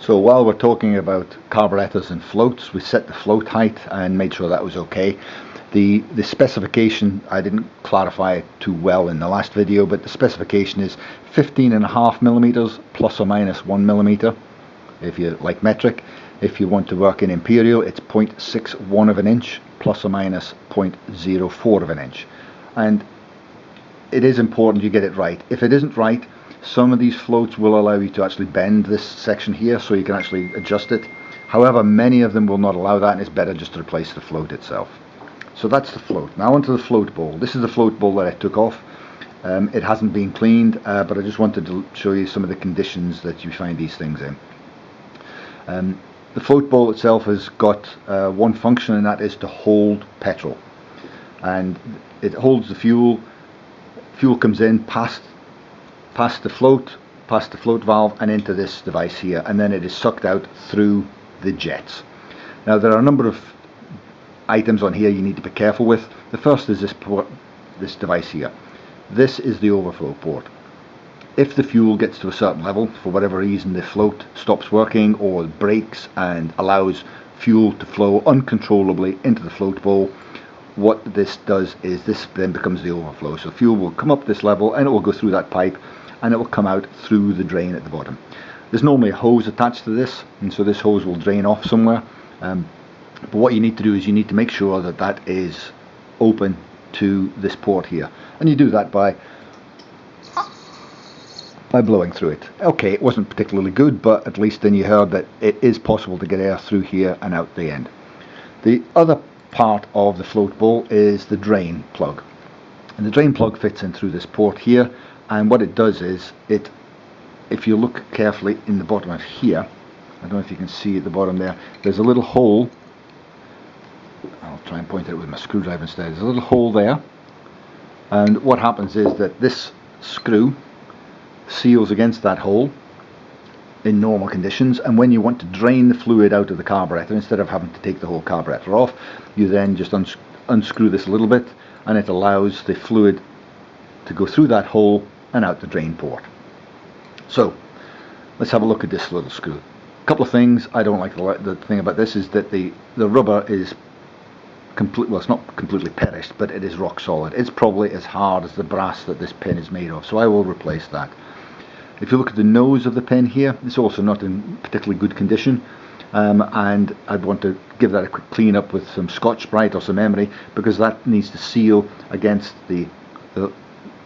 So while we're talking about carburetors and floats, we set the float height and made sure that was okay. The specification, I didn't clarify it too well in the last video, but the specification is 15.5 millimeters plus or minus 1 millimeter if you like metric. If you want to work in imperial, it's 0.61 of an inch plus or minus 0.04 of an inch. And it is important you get it right. If it isn't right, some of these floats will allow you to actually bend this section here so you can actually adjust it. However, many of them will not allow that, and it's better just to replace the float itself. So that's the float. Now onto the float bowl. This is the float bowl that I took off. It hasn't been cleaned, but I just wanted to show you some of the conditions that you find these things in. The float bowl itself has got one function, and that is to hold petrol. And it holds the fuel. Fuel comes in past the float valve and into this device here, and then it is sucked out through the jets. Now there are a number of items on here you need to be careful with. The first is this device here. This is the overflow port. If the fuel gets to a certain level, for whatever reason the float stops working or breaks and allows fuel to flow uncontrollably into the float bowl, what this does is this then becomes the overflow. So fuel will come up this level and it will go through that pipe and it will come out through the drain at the bottom. There's normally a hose attached to this, and so this hose will drain off somewhere. But what you need to do is you need to make sure that that is open to this port here, and you do that by blowing through it. Okay, it wasn't particularly good, but at least then you heard that it is possible to get air through here and out the end. The other part of the float bowl is the drain plug, and the drain plug fits in through this port here, and what it does is if you look carefully in the bottom of here, I don't know if you can see at the bottom there's a little hole. I'll try and point it with my screwdriver instead. There's a little hole there, and what happens is that this screw seals against that hole in normal conditions, and when you want to drain the fluid out of the carburetor, instead of having to take the whole carburetor off, you then just unscrew this a little bit, and it allows the fluid to go through that hole and out the drain port. So let's have a look at this little screw. A couple of things I don't like. The thing about this is that the rubber is well, it's not completely perished, but it is rock solid. It's probably as hard as the brass that this pin is made of, so I will replace that. If you look at the nose of the pin here, it's also not in particularly good condition, and I'd want to give that a quick clean up with some Scotch-Brite or some emery, because that needs to seal against the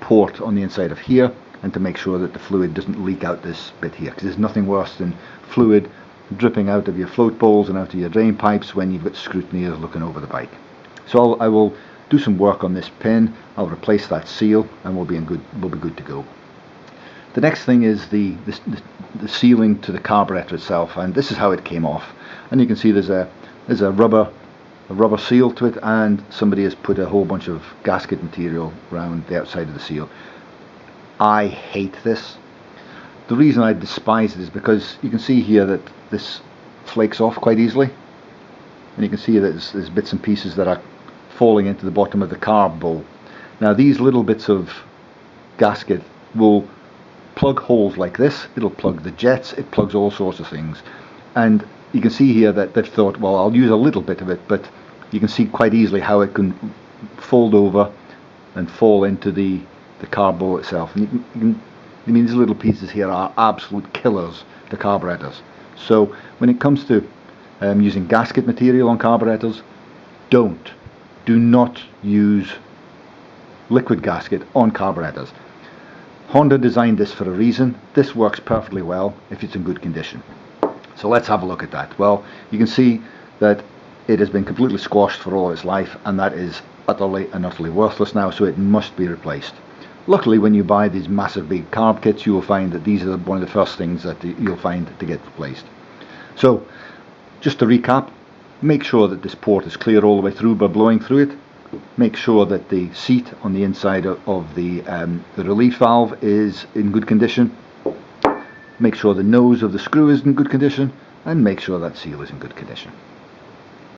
port on the inside of here, and to make sure that the fluid doesn't leak out this bit here, because there's nothing worse than fluid dripping out of your float bowls and out of your drain pipes when you've got scrutineers looking over the bike. So I will do some work on this pin. I'll replace that seal, and we'll be good to go. The next thing is the sealing to the carburetor itself, and this is how it came off. And you can see there's a rubber seal to it, and somebody has put a whole bunch of gasket material around the outside of the seal. I hate this. The reason I despise it is because you can see here that this flakes off quite easily, and you can see that there's bits and pieces that are falling into the bottom of the carb bowl. Now these little bits of gasket will plug holes like this. It'll plug the jets, it plugs all sorts of things, and you can see here that they've thought, well, I'll use a little bit of it, but you can see quite easily how it can fold over and fall into the carb bowl itself. And I mean, these little pieces here are absolute killers to carburetors. So when it comes to using gasket material on carburetors, do not use liquid gasket on carburetors. Honda designed this for a reason. This works perfectly well if it's in good condition. So let's have a look at that. Well, you can see that it has been completely squashed for all its life, and that is utterly and utterly worthless now, so it must be replaced. Luckily, when you buy these massive big carb kits, you will find that these are one of the first things that you'll find to get replaced. So just to recap, make sure that this port is clear all the way through by blowing through it. Make sure that the seat on the inside of the relief valve is in good condition. Make sure the nose of the screw is in good condition, and make sure that seal is in good condition.